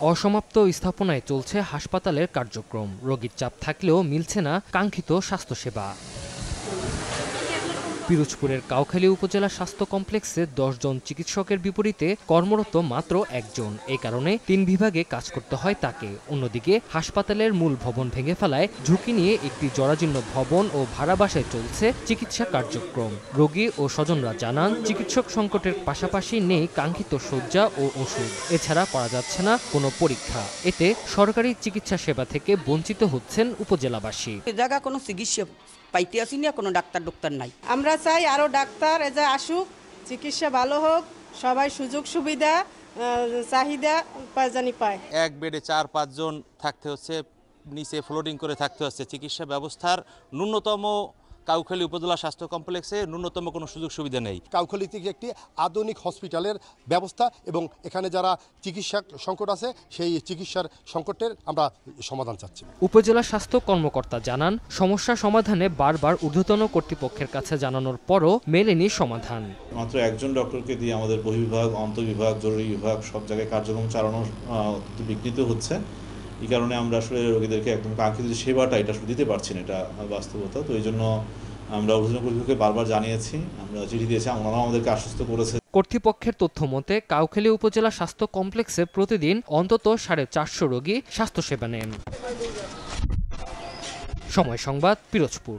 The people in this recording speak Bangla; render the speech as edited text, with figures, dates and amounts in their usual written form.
অসমাপ্ত স্থাপনায় চলছে হাসপাতালের কার্যক্রম। রোগীর চাপ থাকলেও মিলছে না কাঙ্ক্ষিত স্বাস্থ্যসেবা। পিরোজপুরের কাউখালী উপজেলা স্বাস্থ্য কমপ্লেক্সে ১০ জন চিকিৎসকের বিপরীতে কর্মরত মাত্র একজন। এই কারণে ৩ বিভাগে কাজ করতে হয় তাকে। অন্যদিকে হাসপাতালের মূল ভবন ভেঙে ফেলায় ঝুঁকি নিয়ে একটি জরাজীর্ণ ভবন ও ভাড়া বাসায় চলছে চিকিৎসা কার্যক্রম। রোগী ও স্বজনরা জানান, চিকিৎসক সংকটের পাশাপাশি নেই কাঙ্ক্ষিত শয্যা ও ওষুধ। এছাড়া করা যাচ্ছে না কোনো পরীক্ষা। এতে সরকারি চিকিৎসা সেবা থেকে বঞ্চিত হচ্ছেন উপজেলাবাসী। জায়গা কোনো চিকিৎসা পাইতে আসি না, কোনো ডাক্তার নাই। আমরা চাই আরো ডাক্তার আসুক, চিকিৎসা ভালো হোক, সবাই সুযোগ সুবিধা চাহিদা জানি পায়। এক বেডে ৪-৫ জন থাকতে হচ্ছে, নিচে ফ্লোটিং করে থাকতে হচ্ছে। চিকিৎসা ব্যবস্থার ন্যূনতম কাউখালী উপজেলা স্বাস্থ্য কমপ্লেক্সে ন্যূনতম কোনো সুযোগ সুবিধা নেই। কাউখালী থেকে একটি আধুনিক হসপিটালের ব্যবস্থা এবং এখানে যারা চিকিৎসা সংকট আছে সেই চিকিৎসার সংকটের আমরা সমাধান চাচ্ছি। উপজেলা স্বাস্থ্য কর্মকর্তা জানান, সমস্যা সমাধানে বারবার ঊর্ধ্বতন কর্তৃপক্ষের কাছে জানানোর পরও মেলেনি সমাধান। মাত্র একজন ডক্টরকে দিয়ে আমাদের বহির্বিভাগ, অন্তর্বিভাগ, জরুরি বিভাগ সব জায়গায় কার্যক্রম চালানো বিঘ্নিত হচ্ছে। এই কারণে আমরা আসলে রোগীদেরকে একদম কাঙ্ক্ষিত সেবাটা এটা দিতে পারছি না, এটা বাস্তবতা। তো এই জন্য আমরা ঊর্ধ্বতন কর্তৃপক্ষকে বারবার জানিয়েছি, আমরা চিঠি দিয়েছি, ওনারাও আমাদেরকে আশ্বস্ত করেছে। কর্তৃপক্ষের তথ্য মতে কাউখালী উপজেলা স্বাস্থ্য কমপ্লেক্সে প্রতিদিন অন্তত 450 রোগী স্বাস্থ্যসেবা নেন। সময় সংবাদ, পিরোজপুর।